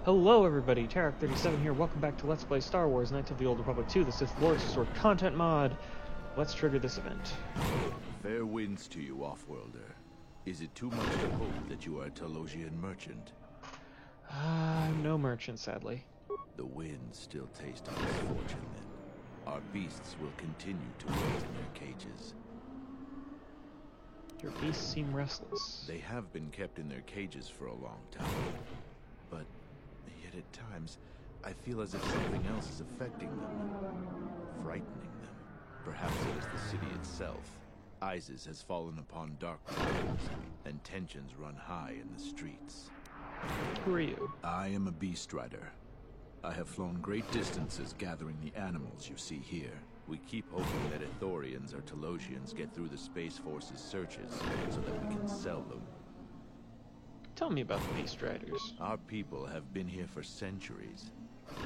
Hello everybody, Tarek37 here, welcome back to Let's Play Star Wars Knights of the Old Republic 2, the Sith Lord's Sword content mod. Let's trigger this event. Fair winds to you, Offworlder. Is it too much to hope that you are a Talosian merchant? I'm no merchant, sadly. The winds still taste of misfortune then. Our beasts will continue to wait in their cages. Your beasts seem restless. They have been kept in their cages for a long time. But yet at times, I feel as if something else is affecting them, frightening them. Perhaps it is the city itself. Isis has fallen upon dark times, and tensions run high in the streets. Who are you? I am a beast rider. I have flown great distances gathering the animals you see here. We keep hoping that Ithorians or Talosians get through the Space Force's searches so that we can sell them. Tell me about the Beast Riders. Our people have been here for centuries,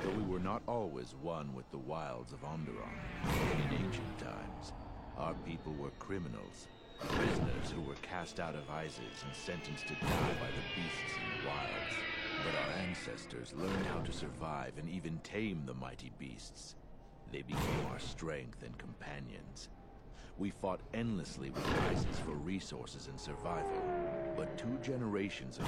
though we were not always one with the wilds of Onderon. In ancient times, our people were criminals, prisoners who were cast out of Isis and sentenced to die by the beasts in the wilds. But our ancestors learned how to survive and even tame the mighty beasts. They became our strength and companions. We fought endlessly with Isis for resources and survival. But 2 generations ago,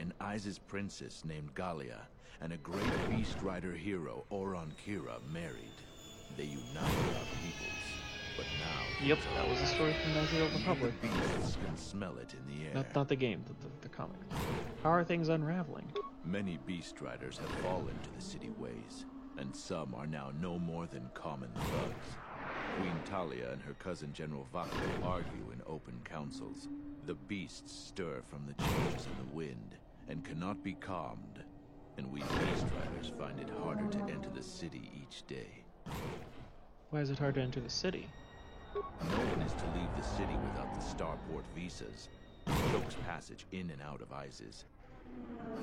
an Isis princess named Gallia and a great beast rider hero, Oron Kira, married. They united our peoples. But now... Yep, that was a story from Knights of the Old Republic. The beasts can smell it in the air. Not the game, the comic. How are things unraveling? Many beast riders have fallen to the city ways, and some are now no more than common thugs. Queen Talia and her cousin General Vaku argue in open councils. The beasts stir from the changes in the wind, and cannot be calmed. And we beast riders find it harder to enter the city each day. Why is it hard to enter the city? No one is to leave the city without the starport visas. It chokes passage in and out of Isis.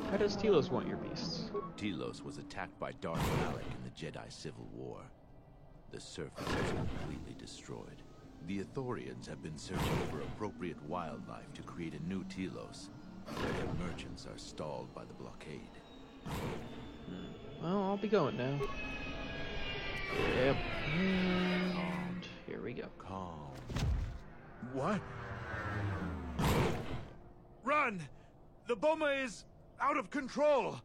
Why does Telos want your beasts? Telos was attacked by Darth Malak in the Jedi Civil War. The surface was completely destroyed. The Ithorians have been searching for appropriate wildlife to create a new Telos, but their merchants are stalled by the blockade. Well, I'll be going now. Yep. And here we go. Calm. What? Run! The Boma is out of control!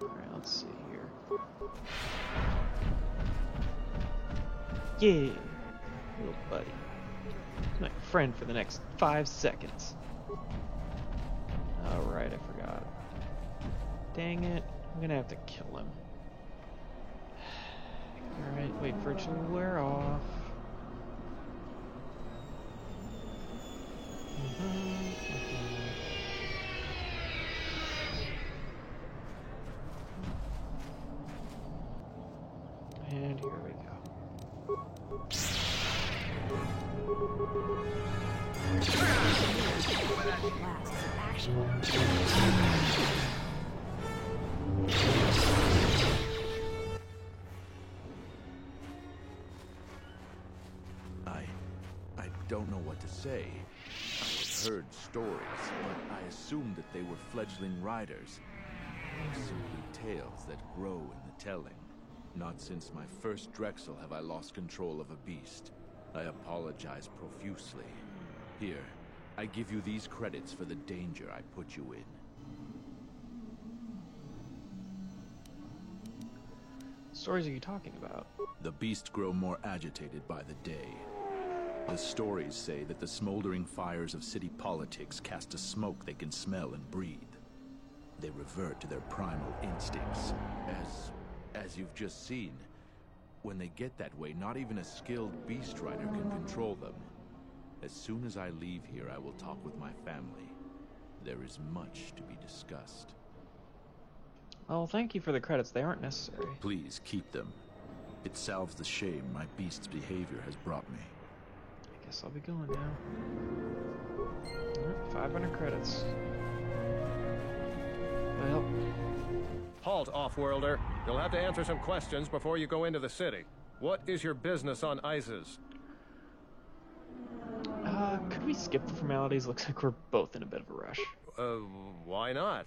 Alright, let's see here. Yeah! Little buddy. He's my friend for the next 5 seconds. Alright, I forgot. Dang it. I'm gonna have to kill him. Alright, wait for it to wear off. And here we go. I don't know what to say. I heard stories, but I assumed that they were fledgling riders. Simply tales that grow in the telling. Not since my first Drexel have I lost control of a beast. I apologize profusely. Here, I give you these credits for the danger I put you in. Stories are you talking about? The beasts grow more agitated by the day. The stories say that the smoldering fires of city politics cast a smoke they can smell and breathe. They revert to their primal instincts. As you've just seen, when they get that way, not even a skilled beast rider can control them. As soon as I leave here, I will talk with my family. There is much to be discussed. Well, thank you for the credits. They aren't necessary. Please keep them. It salves the shame my beast's behavior has brought me. I guess I'll be going now. Alright, 500 credits. Well... Halt, Offworlder. You'll have to answer some questions before you go into the city. What is your business on Isis? we skip the formalities? Looks like we're both in a bit of a rush. Why not?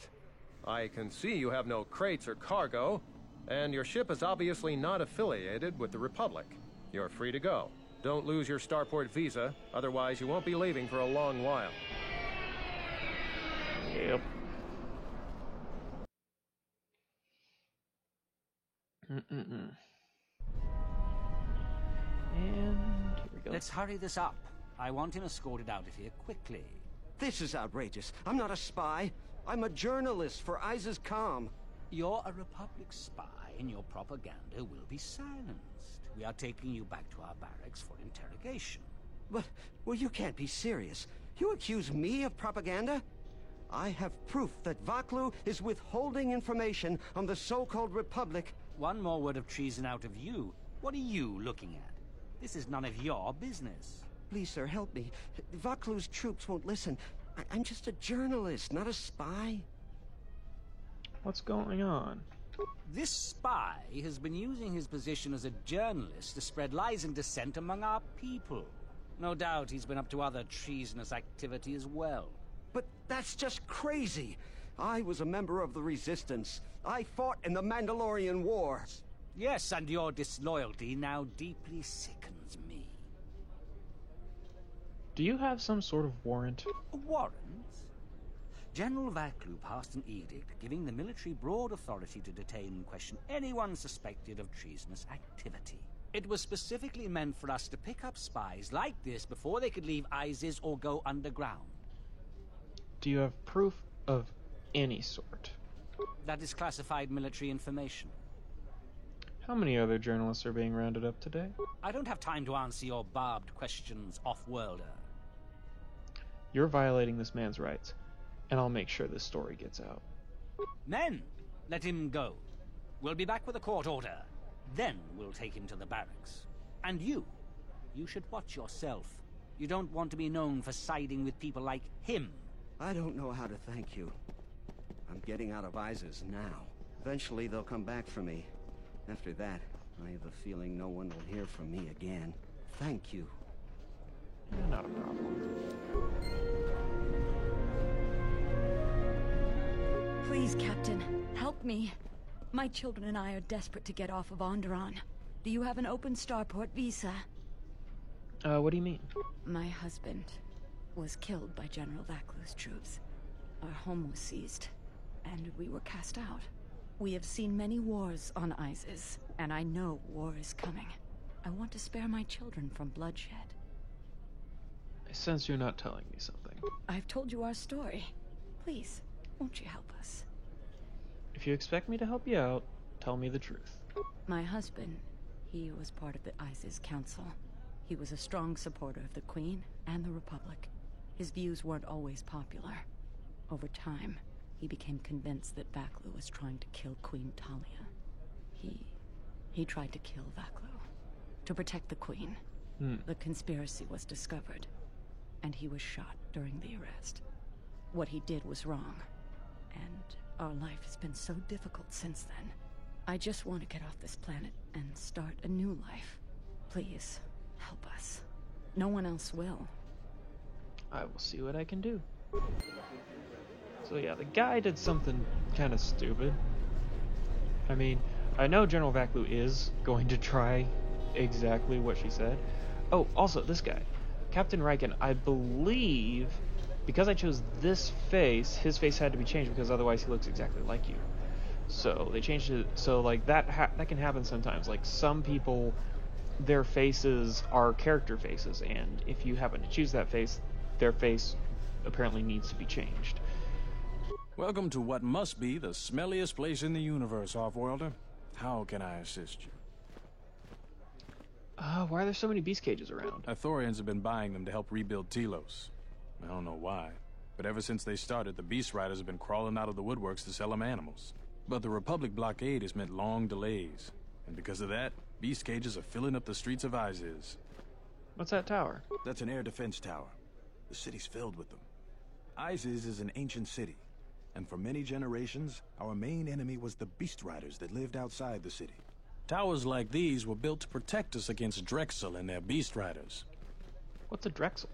I can see you have no crates or cargo, and your ship is obviously not affiliated with the Republic. You're free to go. Don't lose your starport visa, otherwise you won't be leaving for a long while. Yep. And here we go. Let's hurry this up. I want him escorted out of here quickly. This is outrageous. I'm not a spy. I'm a journalist for ISIS Com. You're a Republic spy, and your propaganda will be silenced. We are taking you back to our barracks for interrogation. But, well, you can't be serious. You accuse me of propaganda? I have proof that Vaklu is withholding information on the so-called Republic. One more word of treason out of you. What are you looking at? This is none of your business. Please, sir, help me. Vaklu's troops won't listen. I'm just a journalist, not a spy. What's going on? This spy has been using his position as a journalist to spread lies and dissent among our people. No doubt he's been up to other treasonous activity as well. But that's just crazy. I was a member of the Resistance. I fought in the Mandalorian Wars. Yes, and your disloyalty now deeply sickens me. Do you have some sort of warrant? A warrant? General Vaklu passed an edict giving the military broad authority to detain and question anyone suspected of treasonous activity. It was specifically meant for us to pick up spies like this before they could leave ISIS or go underground. Do you have proof of any sort? That is classified military information. How many other journalists are being rounded up today? I don't have time to answer your barbed questions, off-worlder. You're violating this man's rights, and I'll make sure this story gets out. Men, let him go. We'll be back with a court order. Then we'll take him to the barracks. And you should watch yourself. You don't want to be known for siding with people like him. I don't know how to thank you. I'm getting out of ISIS now. Eventually they'll come back for me. After that, I have a feeling no one will hear from me again. Thank you. Yeah, not a problem. Please, Captain, help me. My children and I are desperate to get off of Onderon. Do you have an open starport visa? What do you mean? My husband was killed by General Vaklu's troops. Our home was seized, and we were cast out. We have seen many wars on ISIS, and I know war is coming. I want to spare my children from bloodshed. I sense you're not telling me something. I've told you our story. Please, won't you help us? If you expect me to help you out, tell me the truth. My husband, he was part of the ISIS Council. He was a strong supporter of the Queen and the Republic. His views weren't always popular. Over time, he became convinced that Vaklu was trying to kill Queen Talia. He tried to kill Vaklu to protect the Queen. The conspiracy was discovered, and he was shot during the arrest. What he did was wrong, and our life has been so difficult since then. I just want to get off this planet and start a new life. Please, help us. No one else will. I will see what I can do. So yeah, the guy did something kind of stupid. I mean, I know General Vaklu is going to try exactly what she said. Oh, also, this guy, Captain Riken, I believe, because I chose this face, his face had to be changed because otherwise he looks exactly like you. So they changed it, so like that can happen sometimes. Like some people, their faces are character faces, and if you happen to choose that face, their face apparently needs to be changed. Welcome to what must be the smelliest place in the universe, Offworlder. How can I assist you? Why are there so many beast cages around? Ithorians have been buying them to help rebuild Telos. I don't know why, but ever since they started, the Beast Riders have been crawling out of the woodworks to sell them animals. But the Republic blockade has meant long delays, and because of that, beast cages are filling up the streets of Isis. What's that tower? That's an air defense tower. The city's filled with them. Isis is an ancient city, and for many generations, our main enemy was the Beast Riders that lived outside the city. Towers like these were built to protect us against Drexel and their Beast Riders. What's a Drexel?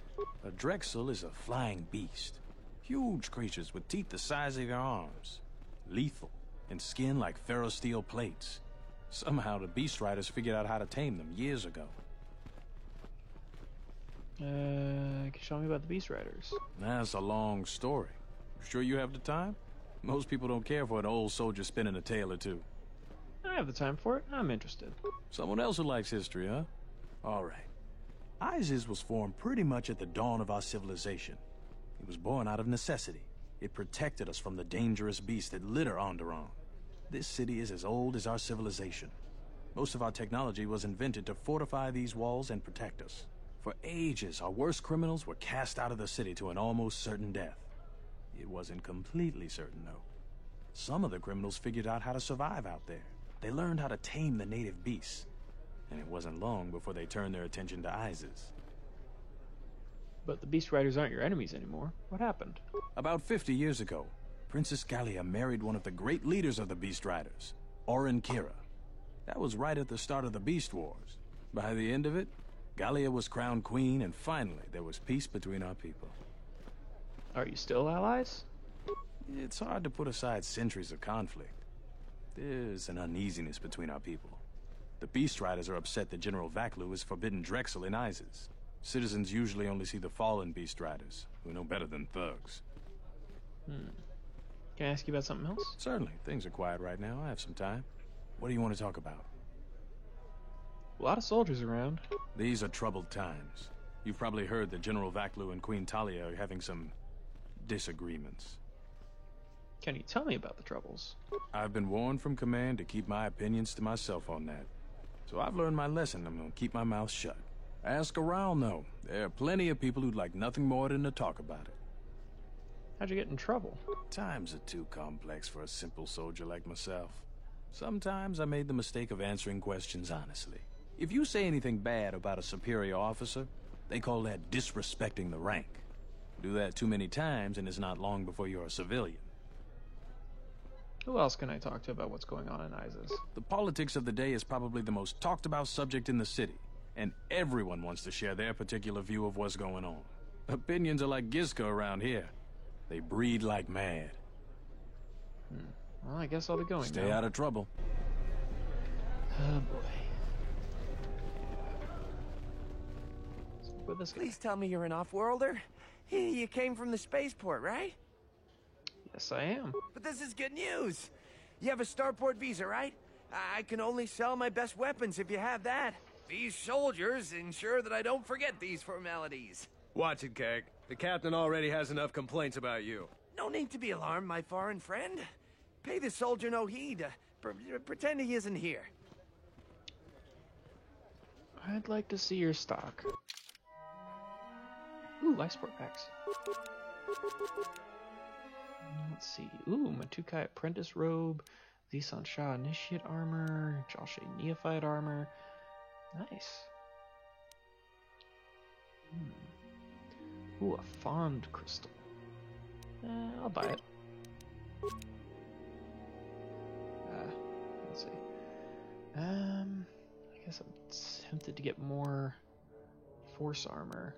A Drexel is a flying beast. Huge creatures with teeth the size of your arms. Lethal, and skin like ferrosteel plates. Somehow the Beast Riders figured out how to tame them years ago. Can you show me about the Beast Riders? That's a long story. Sure you have the time? Most people don't care for an old soldier spinning a tale or two. I have the time for it. I'm interested. Someone else who likes history, huh? All right. Isis was formed pretty much at the dawn of our civilization. It was born out of necessity. It protected us from the dangerous beasts that litter Onderon. This city is as old as our civilization. Most of our technology was invented to fortify these walls and protect us. For ages, our worst criminals were cast out of the city to an almost certain death. It wasn't completely certain, though. Some of the criminals figured out how to survive out there. They learned how to tame the native beasts. And it wasn't long before they turned their attention to Isis. But the Beast Riders aren't your enemies anymore. What happened? About 50 years ago, Princess Gallia married one of the great leaders of the Beast Riders, Orin Kira. That was right at the start of the Beast Wars. By the end of it, Gallia was crowned queen, and finally there was peace between our people. Are you still allies? It's hard to put aside centuries of conflict. There's an uneasiness between our people. The Beast Riders are upset that General Vaklu has forbidden Drexel in Isis. Citizens usually only see the fallen Beast Riders, who know better than thugs. Can I ask you about something else? Certainly. Things are quiet right now. I have some time. What do you want to talk about? A lot of soldiers around. These are troubled times. You've probably heard that General Vaklu and Queen Talia are having some disagreements. Can you tell me about the troubles? I've been warned from command to keep my opinions to myself on that. So I've learned my lesson. I'm going to keep my mouth shut. Ask around, though. There are plenty of people who'd like nothing more than to talk about it. How'd you get in trouble? Times are too complex for a simple soldier like myself. Sometimes I made the mistake of answering questions honestly. If you say anything bad about a superior officer, they call that disrespecting the rank. Do that too many times and it's not long before you're a civilian. Who else can I talk to about what's going on in Isis? The politics of the day is probably the most talked about subject in the city, and everyone wants to share their particular view of what's going on. Opinions are like Gizka around here. They breed like mad. Well, I guess I'll be going Stay now. out of trouble. Oh boy. With this guy. Please tell me you're an off-worlder. You came from the spaceport, right? Yes, I am. But this is good news. You have a starport visa, right? I can only sell my best weapons if you have that. These soldiers ensure that I don't forget these formalities. Watch it, Keg. The captain already has enough complaints about you. No need to be alarmed, my foreign friend. Pay the soldier no heed. Pretend he isn't here. I'd like to see your stock. Ooh, life support packs. Let's see. Ooh, Matukai Apprentice Robe, Zisan Shah Initiate Armor, Jalshay Neophyte Armor. Nice. Ooh, a Fond Crystal. I'll buy it. Let's see. I guess I'm tempted to get more Force Armor.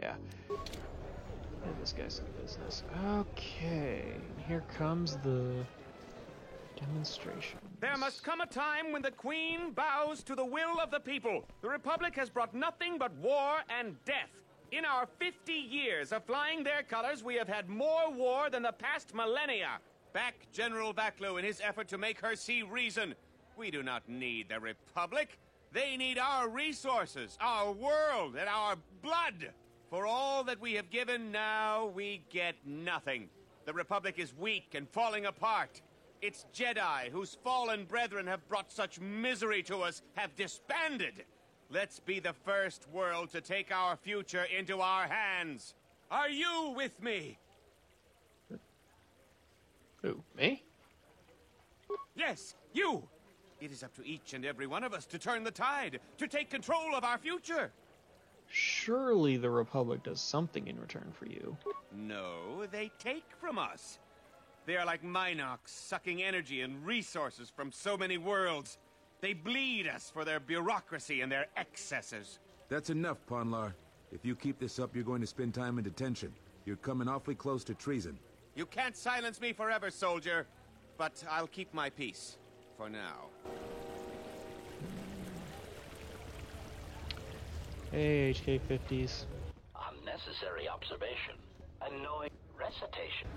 Yeah. This guy's some business. Okay, here comes the demonstration. There must come a time when the Queen bows to the will of the people. The Republic has brought nothing but war and death. In our 50 years of flying their colors, we have had more war than the past millennia. Back General Vaklu in his effort to make her see reason. We do not need the Republic. They need our resources, our world, and our blood. For all that we have given, now we get nothing. The Republic is weak and falling apart. Its Jedi, whose fallen brethren have brought such misery to us, have disbanded. Let's be the first world to take our future into our hands. Are you with me? Who, me? Yes, you! It is up to each and every one of us to turn the tide, to take control of our future. Surely the Republic does something in return for you. No, they take from us. They are like Minox, sucking energy and resources from so many worlds. They bleed us for their bureaucracy and their excesses. That's enough, Ponlar. If you keep this up, you're going to spend time in detention. You're coming awfully close to treason. You can't silence me forever, soldier. But I'll keep my peace. For now. Hey, HK50s. Unnecessary observation. Annoying recitation.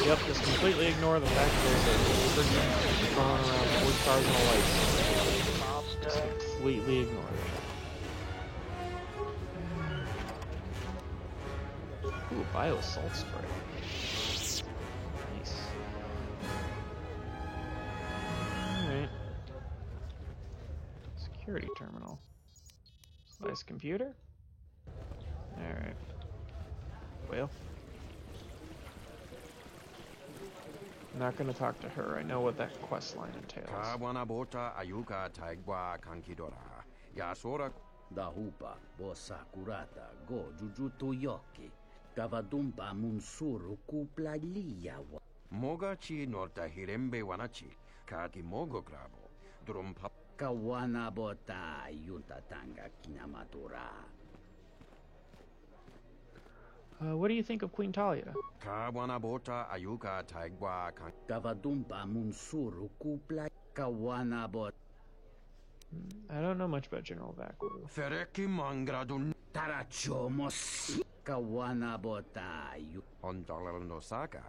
Yep, just completely ignore the fact that there's a freaking throwing around 4 stars and a light. Just completely ignore it. Ooh, bio assault spray. Nice. Alright. Security terminal. Slice computer? Alright. Well. I'm not gonna talk to her. I know what that quest line entails. Dahupa, bossa curata, go jujutu yoki. Gavadumpa munsuru kupla liyawa. Moga chi norta hirembe wanachi. Kaki mogo grabo. Drumpa. Kawana bota yunta tanga kinamatura. What do you think of Queen Talia? Kawana bota ayuka taigwa kan. Gavadumpa munsuru kupla kawana bot. I don't know much about General Vaklu. Fereki mangradun. Tarachomos. Kawana bota yu. Ondalal nosaka.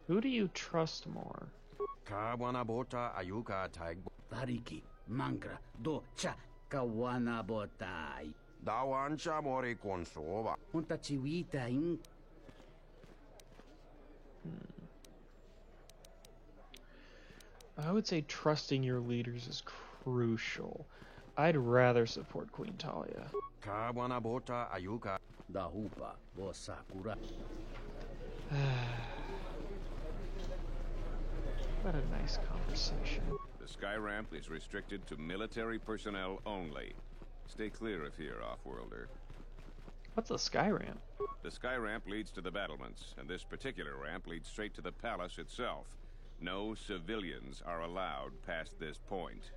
Who do you trust more? Kawana bota ayuka taigwa. Variki, mangra, do cha, kawana bota. Dawancha mori konsova. Unta chiwita in. I would say trusting your leaders is crucial. I'd rather support Queen Talia. Kawana bota ayuka. Dahupa, bossa kura. What a nice conversation. The sky ramp is restricted to military personnel only. Stay clear of here, Offworlder. What's a sky ramp? The sky ramp leads to the battlements, and this particular ramp leads straight to the palace itself. No civilians are allowed past this point.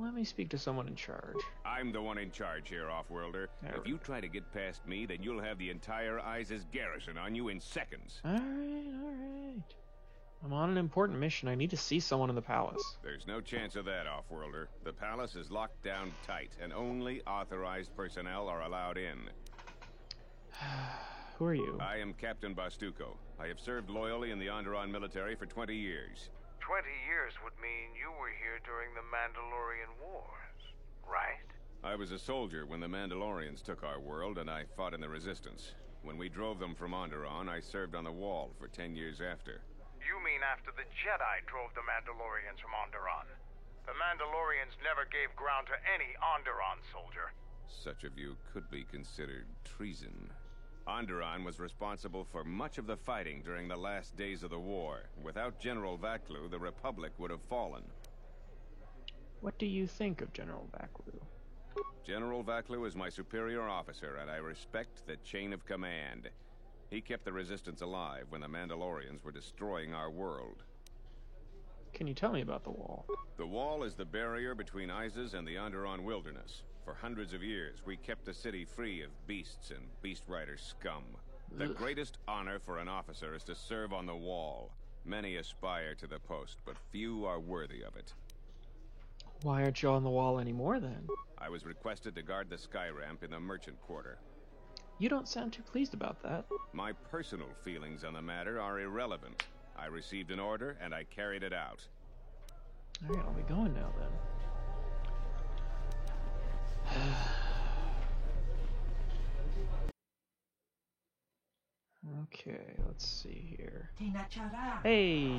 Let me speak to someone in charge. I'm the one in charge here, Offworlder. If you try to get past me, then you'll have the entire ISIS garrison on you in seconds. Alright. I'm on an important mission. I need to see someone in the palace. There's no chance of that, Offworlder. The palace is locked down tight, and only authorized personnel are allowed in. Who are you? I am Captain Bastuco. I have served loyally in the Onderon military for 20 years. 20 years would mean you were here during the Mandalorian Wars, right? I was a soldier when the Mandalorians took our world, and I fought in the Resistance. When we drove them from Onderon, I served on the Wall for 10 years after. You mean after the Jedi drove the Mandalorians from Onderon? The Mandalorians never gave ground to any Onderon soldier. Such of you could be considered treason. Onderon was responsible for much of the fighting during the last days of the war. Without General Vaklu, the Republic would have fallen. What do you think of General Vaklu? General Vaklu is my superior officer, and I respect the chain of command. He kept the Resistance alive when the Mandalorians were destroying our world. Can you tell me about the Wall? The Wall is the barrier between Isis and the Onderon wilderness. For hundreds of years, we kept the city free of beasts and Beast Rider scum. The greatest honor for an officer is to serve on the Wall. Many aspire to the post, but few are worthy of it. Why aren't you on the Wall anymore, then? I was requested to guard the sky ramp in the merchant quarter. You don't sound too pleased about that. My personal feelings on the matter are irrelevant. I received an order, and I carried it out. Alright, I'll be going now, then. Okay, let's see here. Hey!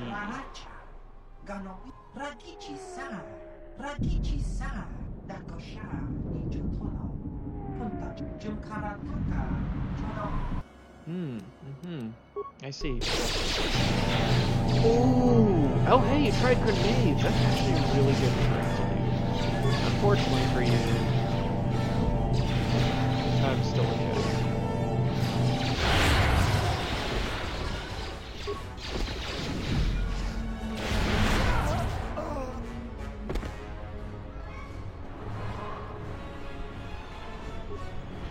I see. Oh, hey, you tried grenades. That's actually a really good trick to do. Unfortunately for you, I'm still a Jedi.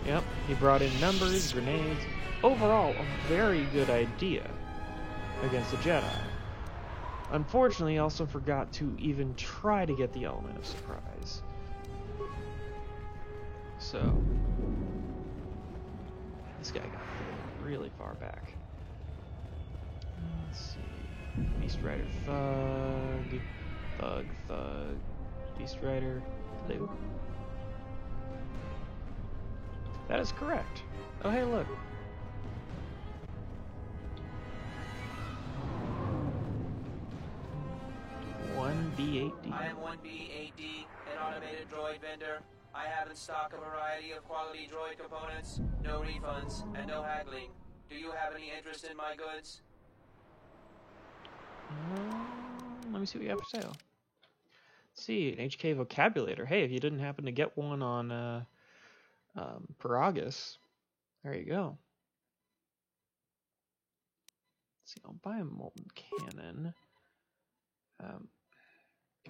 Yep, he brought in numbers, grenades. Overall, a very good idea against the Jedi. Unfortunately, he also forgot to even try to get the element of surprise. So, this guy got really far back. Let's see. Beast Rider Thug. Beast Rider Blue. That is correct. Oh, hey, look. B8D. I am 1B8D, an automated droid vendor. I have in stock a variety of quality droid components, no refunds, and no haggling. Do you have any interest in my goods? Let me see what you have for sale. Let's see, an HK vocabulator. Hey, if you didn't happen to get one on Peragus, there you go. Let's see, I'll buy a molten cannon.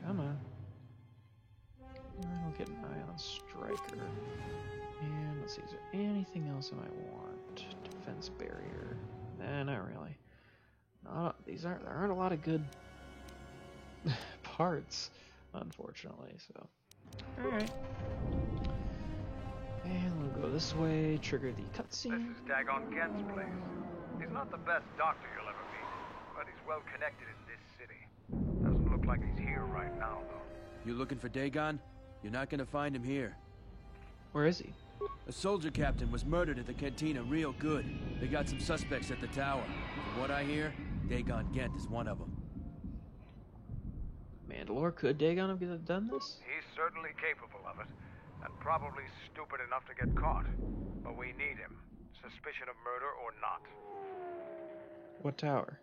Come on. I'll get an ion striker. And let's see, is there anything else I might want? Defense barrier. Nah, not really. There aren't a lot of good parts, unfortunately, so. Alright. And we'll go this way, trigger the cutscene. This is Dagon Gent's place. He's not the best doctor you'll ever meet, but he's well connected in this city. Doesn't look like he's here right now, though. You looking for Dagon? You're not gonna find him here. Where is he? A soldier captain was murdered at the cantina real good. They got some suspects at the tower. From what I hear, Dagon Gent is one of them. Mandalore, could Dagon have done this? He's certainly capable of it, and probably stupid enough to get caught. But we need him, suspicion of murder or not. What tower?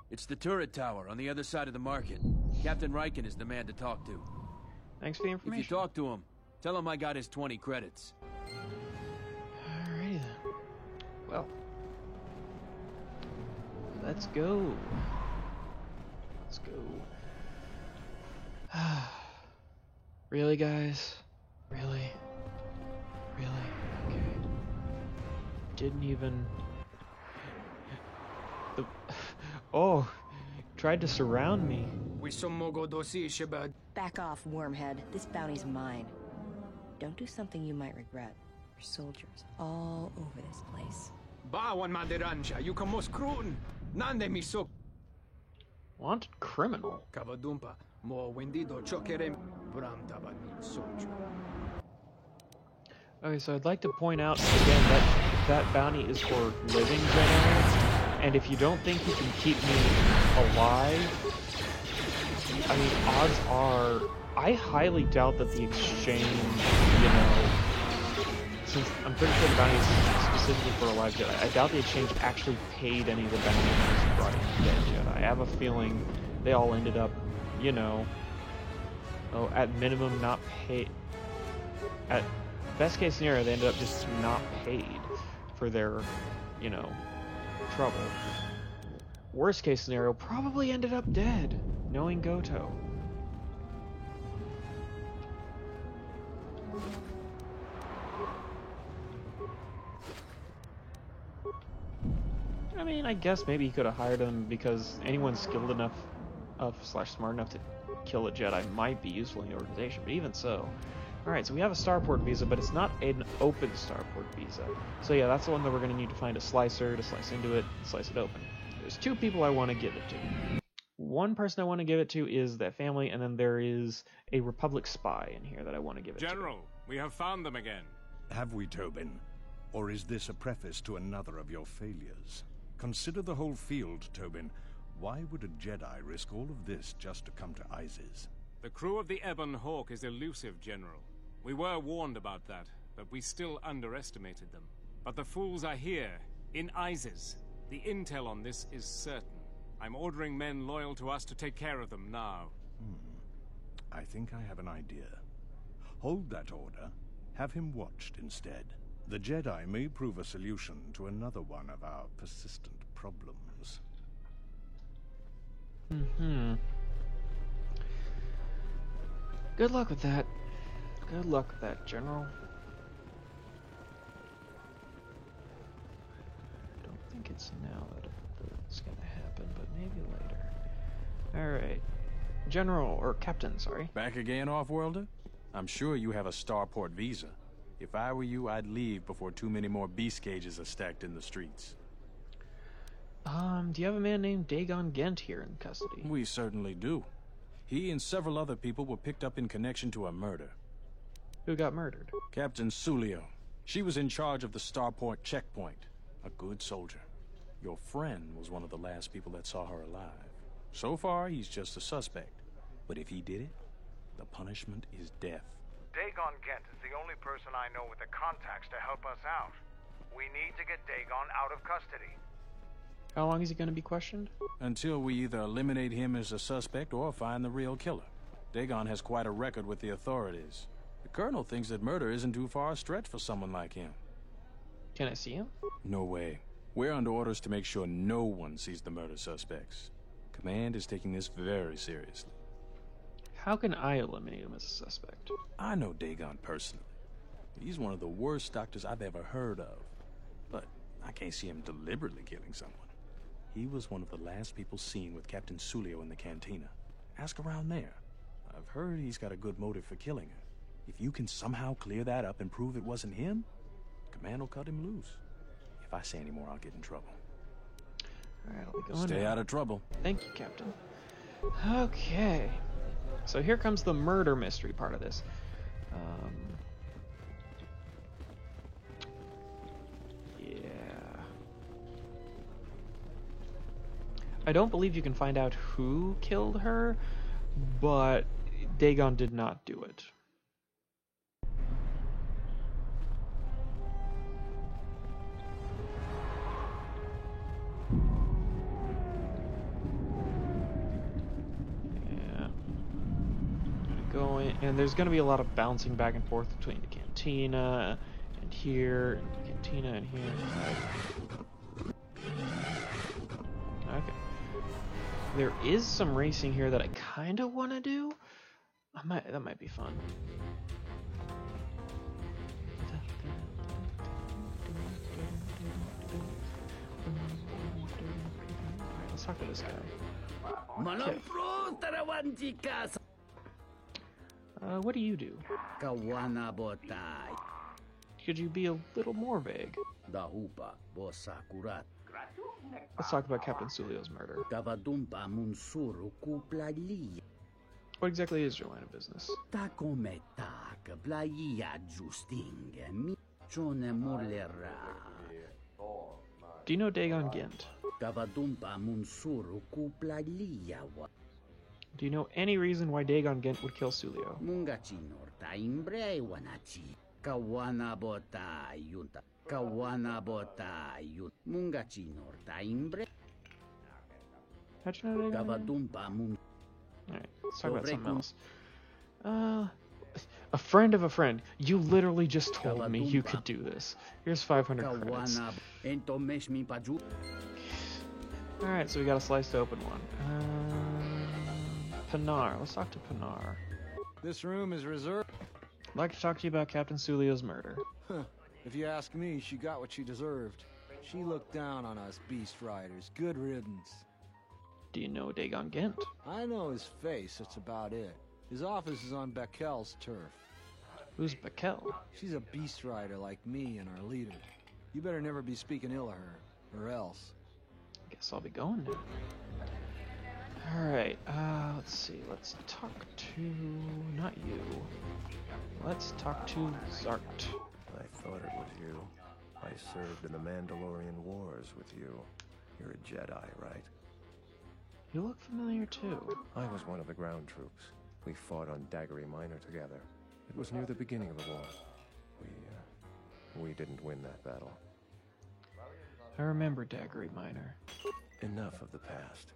It's the turret tower on the other side of the market. Captain Riken is the man to talk to. Thanks for the information. If you talk to him, tell him I got his 20 credits. Alrighty then. Well. Let's go. Let's go. Really, guys? Really? Really? Okay. Didn't even... Oh, tried to surround me. Back off, Wormhead. This bounty's mine. Don't do something you might regret. There's soldiers all over this place. Wanted criminal. Okay, so I'd like to point out again that that bounty is for living Jedi. And if you don't think you can keep me alive, I mean, odds are, I highly doubt that the exchange, you know, since I'm pretty sure the bounty is specifically for a live Jedi, I doubt the exchange actually paid any of the bounty hunters brought in dead Jedi. I have a feeling they all ended up, you know, at minimum not paid. At best case scenario, they ended up just not paid for their, you know, trouble. Worst case scenario, probably ended up dead, knowing Goto. I mean, I guess maybe he could have hired him because anyone skilled enough slash smart enough to kill a Jedi might be useful in the organization, but even so. Alright, so we have a starport visa, but it's not an open starport visa. So yeah, that's the one that we're going to need to find a slicer to slice into it, slice it open. There's two people I want to give it to. One person I want to give it to is that family, and then there is a Republic spy in here that I want to give it to. General, we have found them again. Have we, Tobin? Or is this a preface to another of your failures? Consider the whole field, Tobin. Why would a Jedi risk all of this just to come to Isis? The crew of the Ebon Hawk is elusive, General. We were warned about that, but we still underestimated them. But the fools are here, in Isis. The intel on this is certain. I'm ordering men loyal to us to take care of them now. I think I have an idea. Hold that order. Have him watched instead. The Jedi may prove a solution to another one of our persistent problems. Good luck with that. Good luck with that, General. I don't think it's now that it's gonna happen, but maybe later. Alright. General, or Captain, sorry. Back again, Off-Worlder? I'm sure you have a starport visa. If I were you, I'd leave before too many more beast cages are stacked in the streets. Do you have a man named Dagon Gent here in custody? We certainly do. He and several other people were picked up in connection to a murder. Who got murdered? Captain Sulio. She was in charge of the starport checkpoint. A good soldier. Your friend was one of the last people that saw her alive. So far, he's just a suspect. But if he did it, the punishment is death. Dagon Gent is the only person I know with the contacts to help us out. We need to get Dagon out of custody. How long is he going to be questioned? Until we either eliminate him as a suspect or find the real killer. Dagon has quite a record with the authorities. The Colonel thinks that murder isn't too far a stretch for someone like him. Can I see him? No way. We're under orders to make sure no one sees the murder suspects. Command is taking this very seriously. How can I eliminate him as a suspect? I know Dagon personally. He's one of the worst doctors I've ever heard of. But I can't see him deliberately killing someone. He was one of the last people seen with Captain Sulio in the cantina. Ask around there. I've heard he's got a good motive for killing her. If you can somehow clear that up and prove it wasn't him, Command will cut him loose. If I say any more, I'll get in trouble. Alright, I'll be going Stay out of trouble. Thank you, Captain. Okay. So here comes the murder mystery part of this. Yeah. I don't believe you can find out who killed her, but Dagon did not do it. And there's going to be a lot of bouncing back and forth between the cantina and here, and the cantina and here. Okay. There is some racing here that I kind of want to do. That might be fun. Alright, let's talk to this guy. Okay. What do you do? Could you be a little more vague? Let's talk about Captain Sulio's murder. What exactly is your line of business? Do you know Dagon Gent? Do you know any reason why Dagon Gent would kill Sulio? How'd you know Dagon? Alright, let's talk about something else. A friend of a friend. You literally just told me you could do this. Here's 500 credits. Alright, so we got a sliced open one. Pinar. Let's talk to Pinar. This room is reserved. I'd like to talk to you about Captain Sulio's murder. If you ask me, she got what she deserved. She looked down on us beast riders. Good riddance. Do you know Dagon Gent? I know his face, that's about it. His office is on Bekel's turf. Who's Bekel? She's a beast rider like me and our leader. You better never be speaking ill of her, or else. Guess I'll be going now. Alright, let's see. Let's talk to... not you. Let's talk to Zart. I thought it was you. I served in the Mandalorian Wars with you. You're a Jedi, right? You look familiar too. I was one of the ground troops. We fought on Daggery Minor together. It was near the beginning of the war. We didn't win that battle. I remember Daggery Minor. Enough of the past.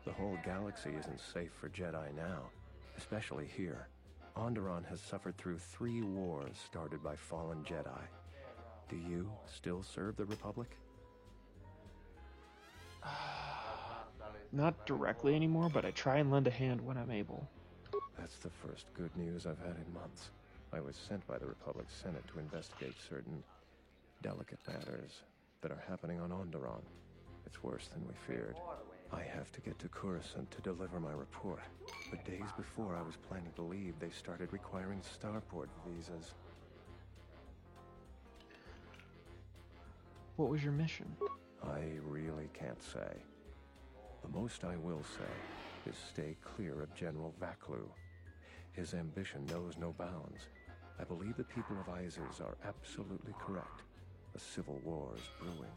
The whole galaxy isn't safe for Jedi now, especially here. Onderon has suffered through 3 wars started by fallen Jedi. Do you still serve the Republic? Not directly anymore, but I try and lend a hand when I'm able. That's the first good news I've had in months. I was sent by the Republic Senate to investigate certain delicate matters that are happening on Onderon. It's worse than we feared. I have to get to Coruscant to deliver my report. But days before I was planning to leave, they started requiring starport visas. What was your mission? I really can't say. The most I will say is stay clear of General Vaklu. His ambition knows no bounds. I believe the people of Izes are absolutely correct. A civil war is brewing,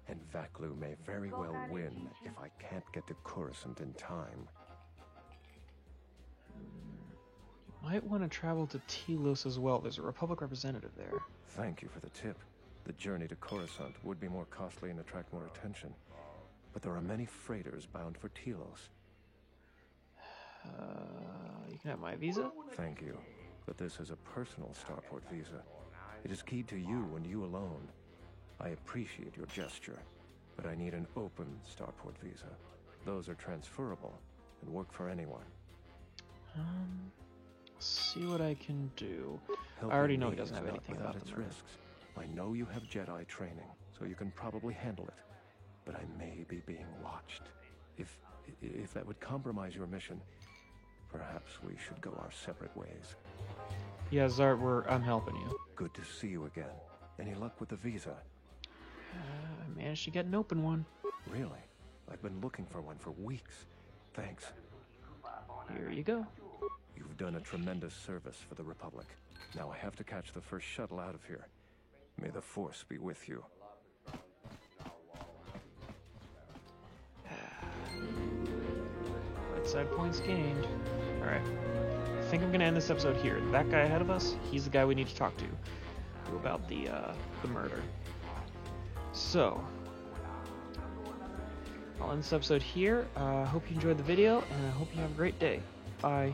and Vaklu may very well win if I can't get to Coruscant in time. You might want to travel to Telos as well. There's a Republic representative there. Thank you for the tip. The journey to Coruscant would be more costly and attract more attention. But there are many freighters bound for Telos. You can have my visa? Thank you. But this is a personal starport visa. It is keyed to you and you alone. I appreciate your gesture, but I need an open starport visa. Those are transferable and work for anyone. See what I can do. Helping I already know me he doesn't is have not anything without about its the murder. risks. I know you have Jedi training, so you can probably handle it. But I may be being watched. If that would compromise your mission, perhaps we should go our separate ways. Yeah, Zart, I'm helping you. Good to see you again. Any luck with the visa? I managed to get an open one. Really? I've been looking for one for weeks. Thanks. Here you go. You've done a tremendous service for the Republic. Now I have to catch the first shuttle out of here. May the Force be with you. Right side points gained. Alright. I think I'm going to end this episode here. That guy ahead of us, he's the guy we need to talk to about the murder. So, I'll end this episode here. I hope you enjoyed the video, and I hope you have a great day. Bye.